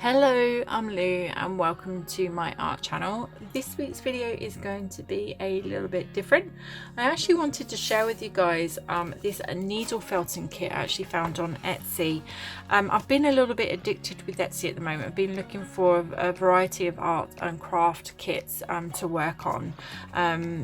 Hello, I'm Lou and welcome to my art channel. This week's video is going to be a little bit different. I actually wanted to share with you guys this needle felting kit I actually found on Etsy. I've been a little bit addicted with Etsy at the moment. I've been looking for a variety of art and craft kits to work on,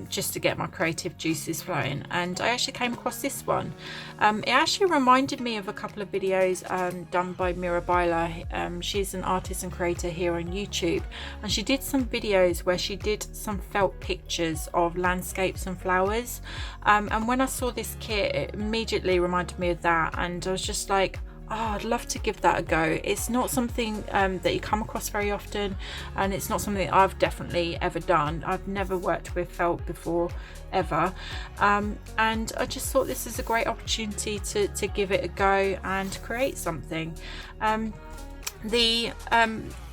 just to get my creative juices flowing, and I actually came across this one. It actually reminded me of a couple of videos done by Mira Byler. She's an artist and creator here on YouTube, and she did some videos where she did some felt pictures of landscapes and flowers, and when I saw this kit it immediately reminded me of that, and I was just like, oh, I'd love to give that a go. It's not something that you come across very often, and it's not something I've definitely ever done. I've never worked with felt before, ever, and I just thought this is a great opportunity to give it a go and create something.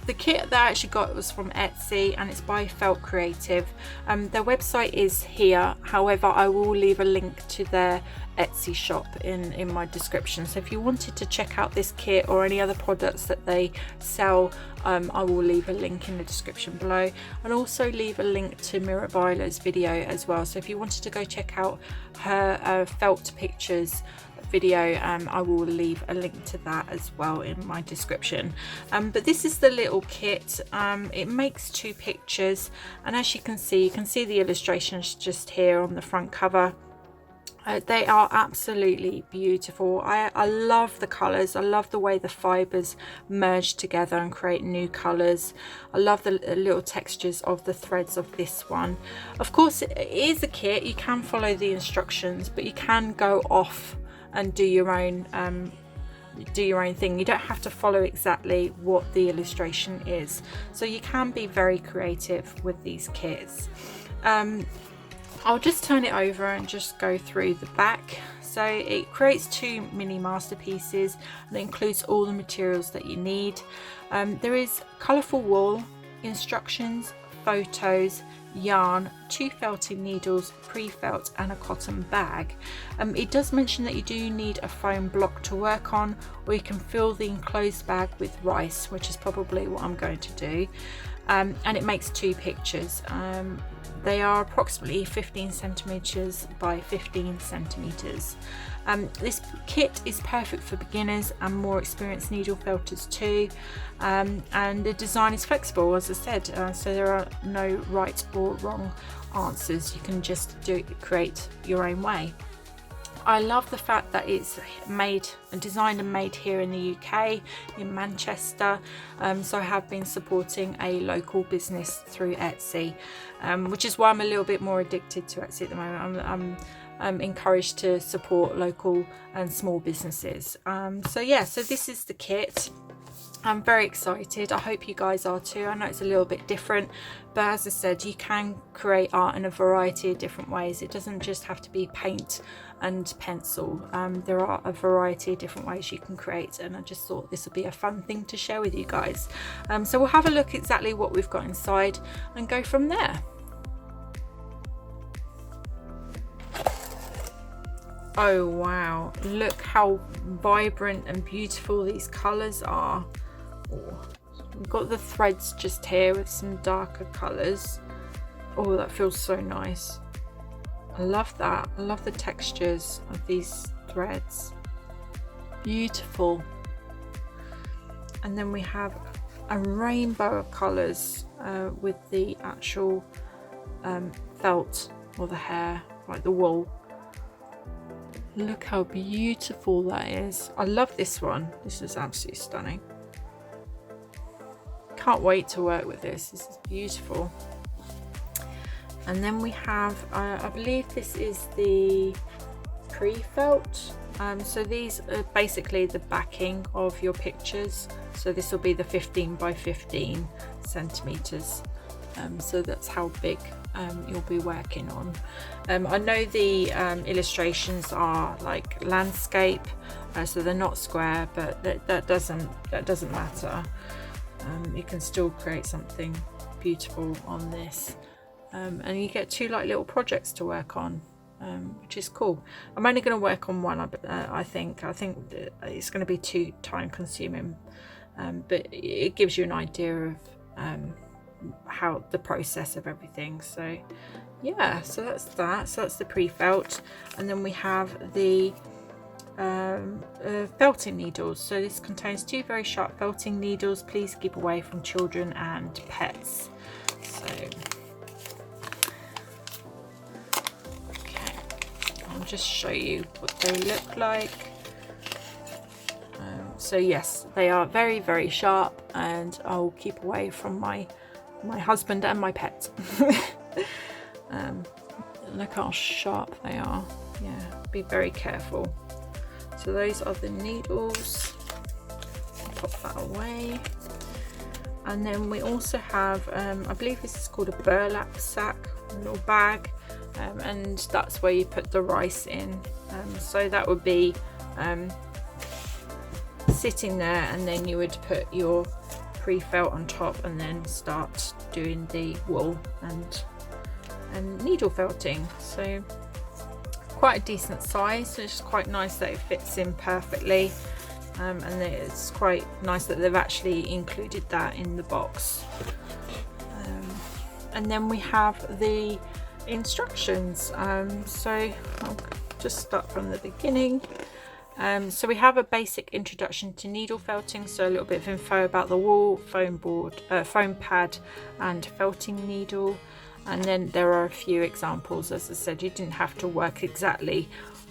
The kit that I actually got was from Etsy, and it's by FeltCreative. Their website is here, however I will leave a link to their Etsy shop in my description, so if you wanted to check out this kit or any other products that they sell, I will leave a link in the description below, and also leave a link to Mira Byler's video as well. So if you wanted to go check out her felt pictures video, I will leave a link to that as well in my description. But this is the little kit. It makes two pictures, and as you can see the illustrations just here on the front cover. They are absolutely beautiful. I love the colours. I love the way the fibres merge together and create new colours. I love the little textures of the threads of this one. Of course, it is a kit. You can follow the instructions, but you can go off and do your own thing. You don't have to follow exactly what the illustration is, so you can be very creative with these kits. I'll just turn it over and just go through the back. So it creates two mini masterpieces, and it includes all the materials that you need. There is colourful wool, instructions, photos, yarn, 2 felting needles, pre-felt, and a cotton bag. It does mention that you do need a foam block to work on, or you can fill the enclosed bag with rice, which is probably what I'm going to do. And it makes 2 pictures. They are approximately 15 centimeters by 15 centimeters. This kit is perfect for beginners and more experienced needle felters too, and the design is flexible, as I said, so there are no right or wrong answers. You can just create your own way. I love the fact that it's designed and made here in the UK, in Manchester. So I have been supporting a local business through Etsy, which is why I'm a little bit more addicted to Etsy at the moment. I'm encouraged to support local and small businesses. So yeah, so this is the kit. I'm very excited. I hope you guys are too. I know it's a little bit different, but as I said, you can create art in a variety of different ways. It doesn't just have to be paint and pencil. There are a variety of different ways you can create, and I just thought this would be a fun thing to share with you guys. So we'll have a look exactly what we've got inside and go from there. Oh wow, look how vibrant and beautiful these colours are. We've got the threads just here with some darker colours. Oh, that feels so nice. I love that. I love the textures of these threads. Beautiful. And then we have a rainbow of colours with the actual felt, or the hair, like the wool. Look how beautiful that is. I love this one. This is absolutely stunning. Can't wait to work with this. This is beautiful. And then we have, I believe this is the pre-felt. So these are basically the backing of your pictures. So this will be the 15 by 15 centimeters. So that's how big you'll be working on. I know the illustrations are like landscape, so they're not square, but that doesn't matter. You can still create something beautiful on this, and you get 2 like little projects to work on, which is cool. I'm only going to work on one. I think it's going to be too time consuming but it gives you an idea of how the process of everything. So yeah, so that's that. So that's the pre-felt, and then we have the felting needles. So this contains 2 very sharp felting needles. Please keep away from children and pets. So okay, I'll just show you what they look like. So yes, they are very, very sharp, and I'll keep away from my husband and my pet. Look how sharp they are. Yeah, be very careful. So those are the needles. Pop that away. And then we also have, I believe this is called a burlap sack, a little bag, and that's where you put the rice in. So that would be sitting there, and then you would put your pre-felt on top and then start doing the wool and needle felting. So quite a decent size, so it's quite nice that it fits in perfectly, and it's quite nice that they've actually included that in the box. And then we have the instructions. So I'll just start from the beginning. So we have a basic introduction to needle felting, so a little bit of info about the wool, foam board, foam pad and felting needle, and then there are a few examples. As I said, you didn't have to work exactly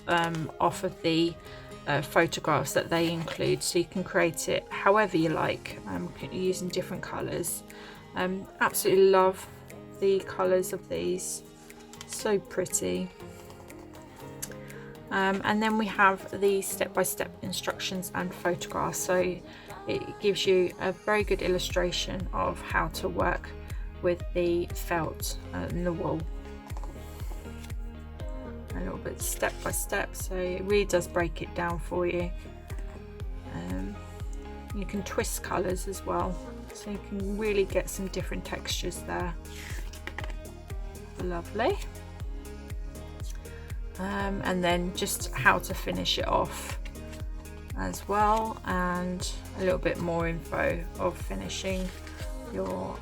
off of the photographs that they include, so you can create it however you like, using different colours. Absolutely love the colours of these, so pretty. And then we have the step-by-step instructions and photographs, so it gives you a very good illustration of how to work with the felt and the wool. A little bit step-by-step, so it really does break it down for you. You can twist colours as well, so you can really get some different textures there. Lovely. And then just how to finish it off as well, and a little bit more info of finishing your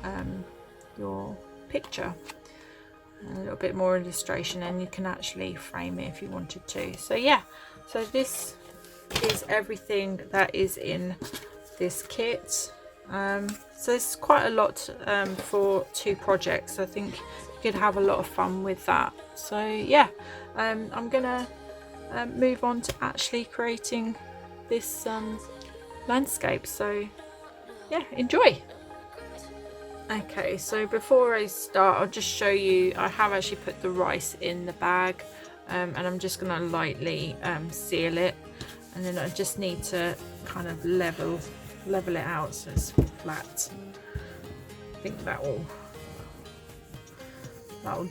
picture, and a little bit more illustration, and you can actually frame it if you wanted to. So yeah, so this is everything that is in this kit. So it's quite a lot for 2 projects. I think you could have a lot of fun with that. So yeah, I'm gonna move on to actually creating this landscape. So yeah, enjoy. Okay, so before I start, I'll just show you, I have actually put the rice in the bag, and I'm just gonna lightly seal it, and then I just need to kind of level it out so it's flat. I think that will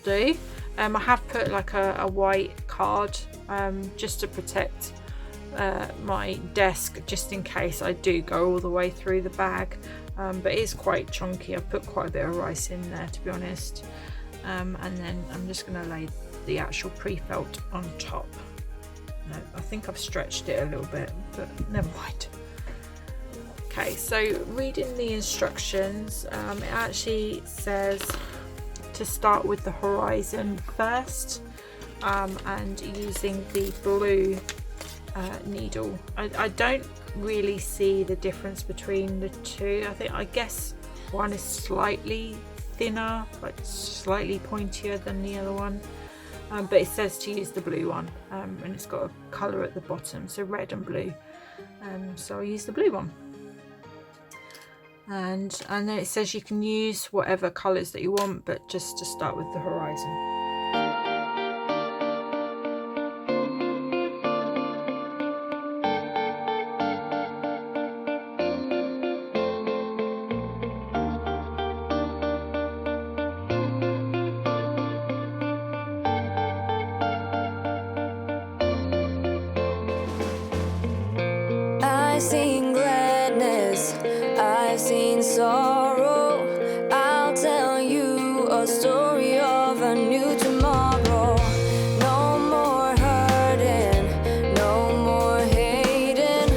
do. I have put like a white card just to protect my desk, just in case I do go all the way through the bag, but it is quite chunky. I've put quite a bit of rice in there, to be honest, and then I'm just going to lay the actual pre-felt on top. No, I think I've stretched it a little bit, but never mind. Okay, so reading the instructions, it actually says to start with the horizon first, and using the blue needle. I don't really see the difference between the two. I guess one is slightly thinner, like slightly pointier than the other one, but it says to use the blue one, and it's got a colour at the bottom, so red and blue, so I'll use the blue one. And then it says you can use whatever colours that you want, but just to start with the horizon. I've seen gladness, I've seen sorrow. I'll tell you a story of a new tomorrow. No more hurting, no more hating.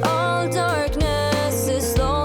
All darkness is slowly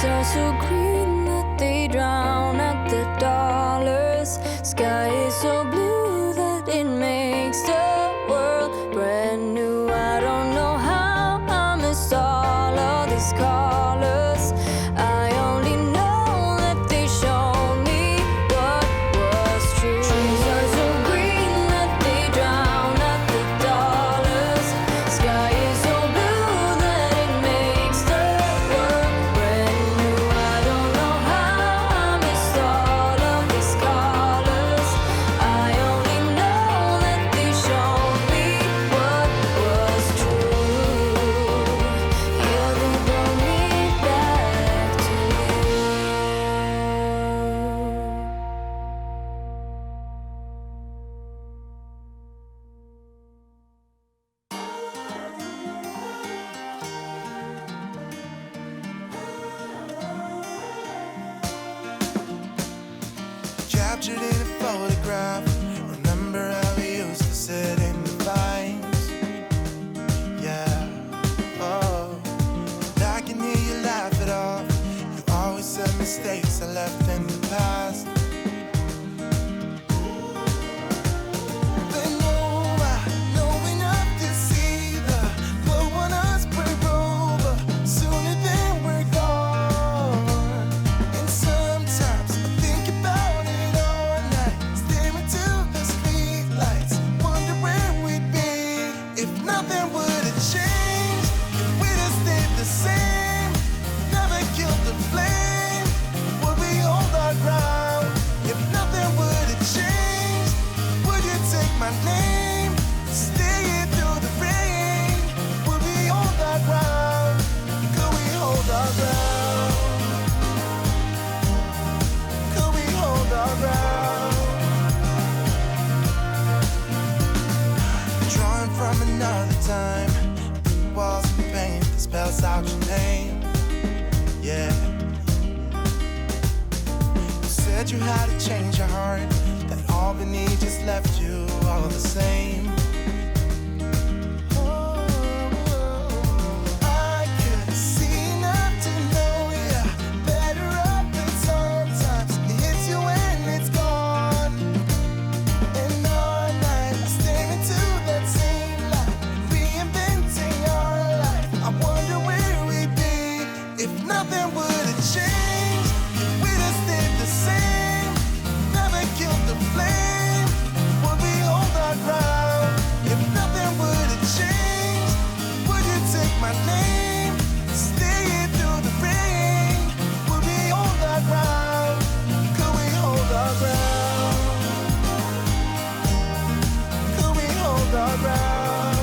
are so green that they drown out the dollars. Sky is so blue that it makes the world brand new. I don't know how I missed all of these colors. I only know that they showed me what was true. Trees are so green that they drown out the dollars. Sky is so blue that it makes the world brand new. I don't know how I missed all of these colors. I only know that they showed me what was true. Yeah, they brought me back to you. Captured in a photograph. Remember how we used to sit in the vines? Yeah, oh. And I can hear you laugh it off. You always said mistakes I left in the past. But no, I know enough to see the glow on us break over. Sooner than we're gone. And sometimes I think about it all night, staring to the street lights, wonder where we'd be if nothing would have changed, if we'd have stayed the same, never killed the flame. Would we hold our ground if nothing would have changed? Would you take my name, stay here through the rain? Would we hold our ground? Could we hold our ground? Could we hold our ground? Drawing from another time, walls of paint that spells out your name. Yeah. You said you had to change your heart, that Albany just left you all the same. I could see enough to know you're better off, but sometimes it hits you when it's gone. And all night I stare into that same light, reinventing our life. I wonder where we'd be if nothing would have changed, if we'd have stayed the same, never killed the flame. Would we hold our ground if nothing would have changed? Would you take my name, stay here through the rain? Would we hold our ground? Could we hold our ground? Could we hold our ground?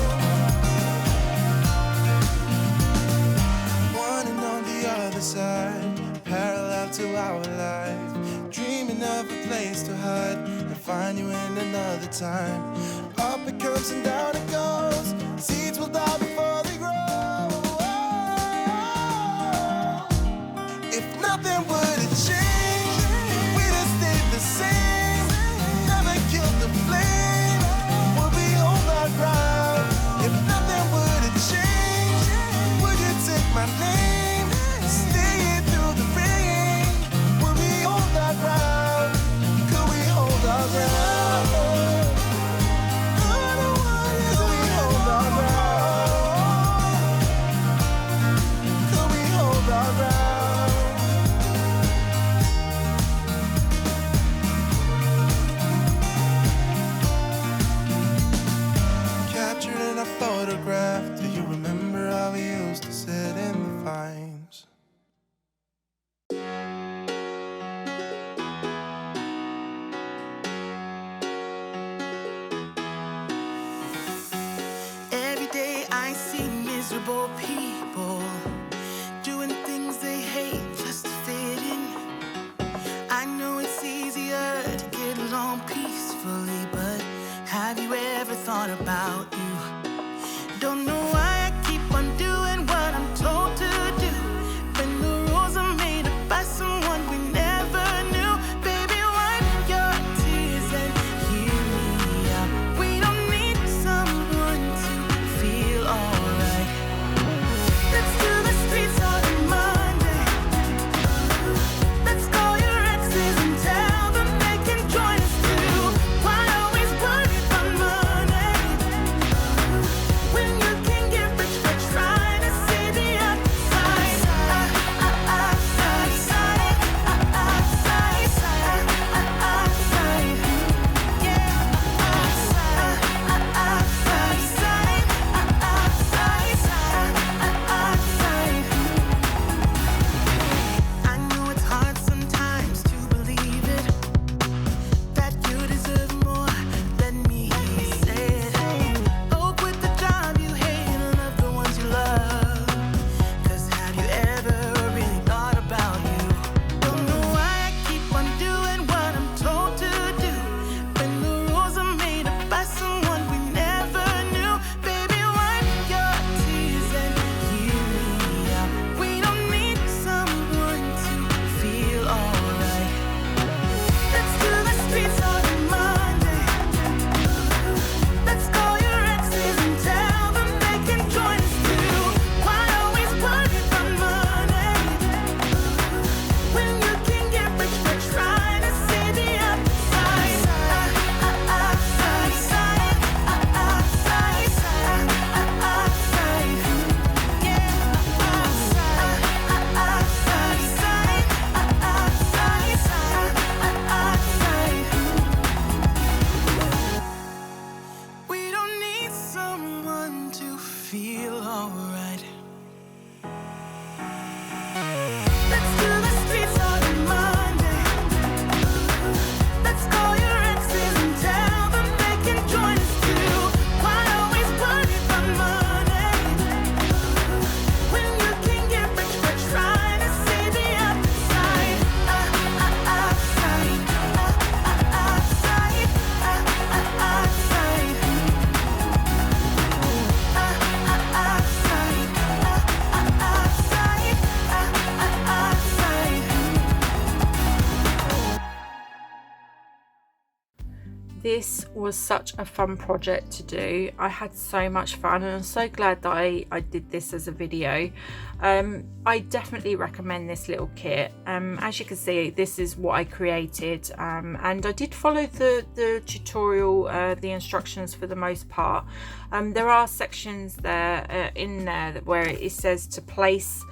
One and on the other side, parallel to our life, dreaming of a place to hide and find you in another time. Up it comes and down it goes. Seeds will die before they grow. If nothing would have changed, if we'd have stayed the same, never killed the flame, would we hold our ground? If nothing would have changed, would you take my name, stay here through the rain? Would we hold our ground? Could we hold our ground? Could we hold our ground? Could we hold our ground? Captured in a photograph. Do you remember how we used to sit in the vines? Every day I see miserable people doing things they hate just to fit in. I know it's easier to get along peacefully, but have you ever thought about you? Don't know why I keep on doing what I'm told to do, when the rules are made up by someone we never knew. Baby, wipe your tears and hear me out. We don't need someone to feel alright. Let's do the streets on Monday. This was such a fun project to do. I had so much fun, and I'm so glad that I did this as a video. I definitely recommend this little kit. As you can see, this is what I created, and I did follow the tutorial, the instructions for the most part. There are sections there in there where it says to place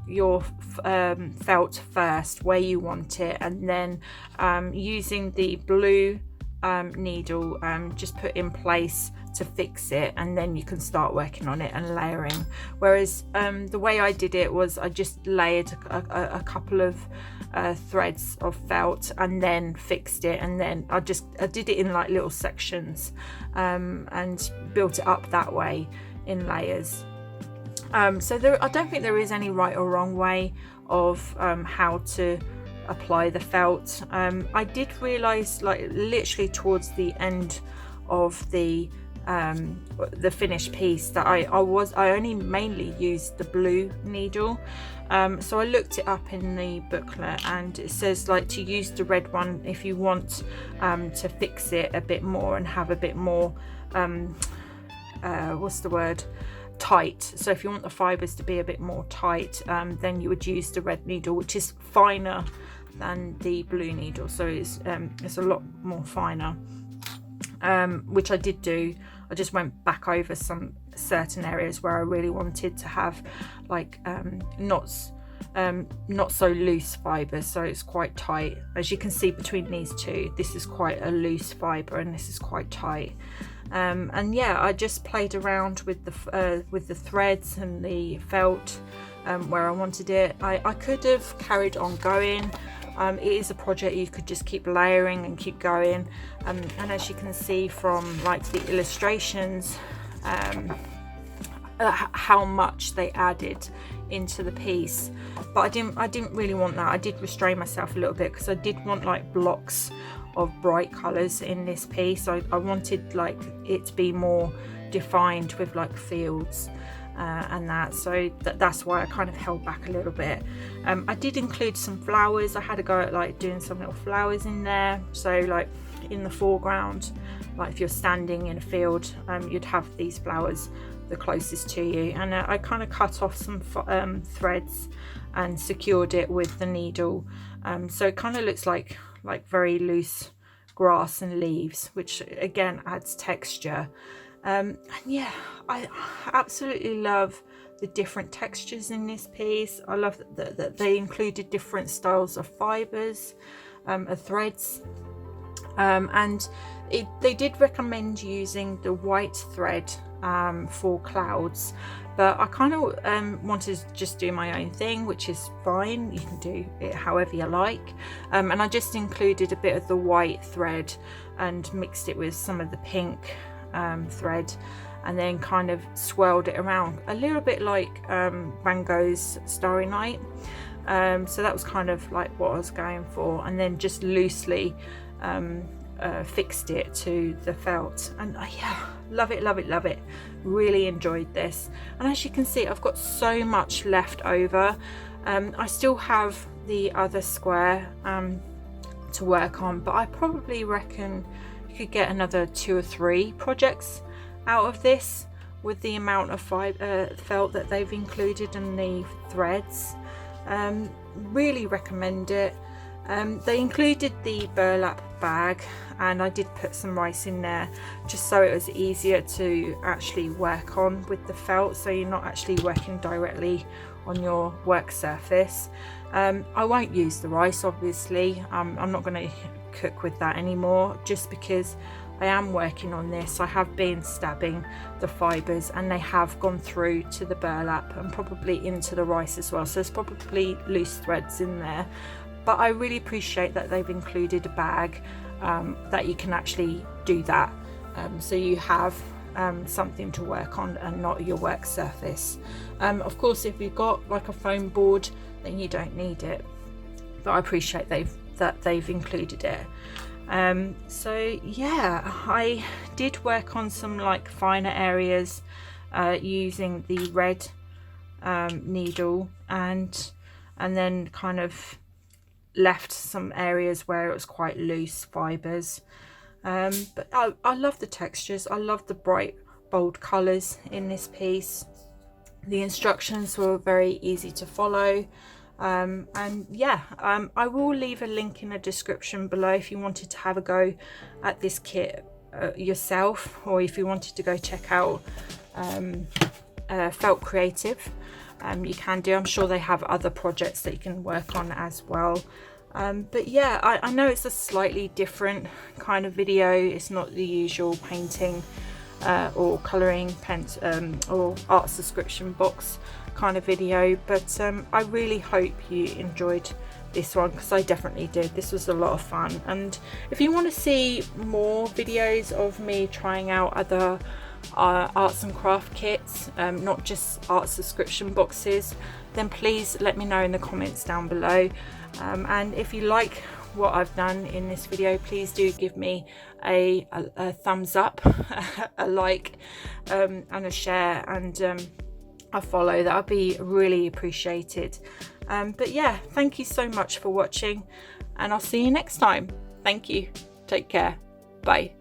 your felt first where you want it, and then using the blue needle, just put in place to fix it, and then you can start working on it and layering. Whereas the way I did it was I just layered a couple of threads of felt and then fixed it, and then I did it in like little sections, and built it up that way in layers. So I don't think there is any right or wrong way of how to apply the felt. I did realize, like literally towards the end of the finished piece, that I only mainly used the blue needle. So I looked it up in the booklet, and it says like to use the red one if you want to fix it a bit more and have a bit more what's the word, tight. So if you want the fibers to be a bit more tight, then you would use the red needle, which is finer than the blue needle, so it's a lot more finer, which I did do. I just went back over some certain areas where I really wanted to have like not so loose fibers, so it's quite tight. As you can see between these two, this is quite a loose fiber and this is quite tight. And yeah, I just played around with the threads and the felt where I wanted it. I could have carried on going. It is a project you could just keep layering and keep going, and as you can see from like the illustrations, how much they added into the piece. But I didn't really want that. I did restrain myself a little bit because I did want like blocks of bright colors in this piece. I wanted like it to be more defined with like fields and that, so that's why I kind of held back a little bit. I did include some flowers. I had a go at like doing some little flowers in there, so like in the foreground, like if you're standing in a field, you'd have these flowers the closest to you, and I kind of cut off some threads and secured it with the needle, so it kind of looks like very loose grass and leaves, which again adds texture. And yeah, I absolutely love the different textures in this piece. I love that they included different styles of fibers, of threads, and they did recommend using the white thread for clouds, but I kind of wanted to just do my own thing, which is fine. You can do it however you like, and I just included a bit of the white thread and mixed it with some of the pink thread, and then kind of swirled it around a little bit like Van Gogh's Starry Night. So that was kind of like what I was going for, and then just loosely fixed it to the felt, and yeah, love it, really enjoyed this. And as you can see, I've got so much left over. I still have the other square to work on, but I probably reckon you could get another 2 or 3 projects out of this with the amount of felt that they've included in the threads. Really recommend it. They included the burlap bag, and I did put some rice in there just so it was easier to actually work on with the felt, so you're not actually working directly on your work surface. I won't use the rice, obviously. I'm not going to cook with that anymore, just because I am working on this. I have been stabbing the fibers, and they have gone through to the burlap and probably into the rice as well, so there's probably loose threads in there. But I really appreciate that they've included a bag that you can actually do that, so you have something to work on and not your work surface. Of course, if you've got like a foam board, then you don't need it, but I appreciate that they've included it. So yeah, I did work on some like finer areas using the red needle, and then kind of left some areas where it was quite loose fibers. But I love the textures. I love the bright bold colors in this piece. The instructions were very easy to follow. And yeah, I will leave a link in the description below if you wanted to have a go at this kit yourself, or if you wanted to go check out FeltCreative. You can do. I'm sure they have other projects that you can work on as well. But yeah, I know it's a slightly different kind of video. It's not the usual painting or colouring or art subscription box kind of video, but I really hope you enjoyed this one, because I definitely did. This was a lot of fun. And if you want to see more videos of me trying out other arts and craft kits, not just art subscription boxes, then please let me know in the comments down below. And if you like what I've done in this video, please do give me a thumbs up, a like, and a share, and a follow. That would be really appreciated. But yeah, thank you so much for watching, and I'll see you next time. Thank you. Take care. Bye.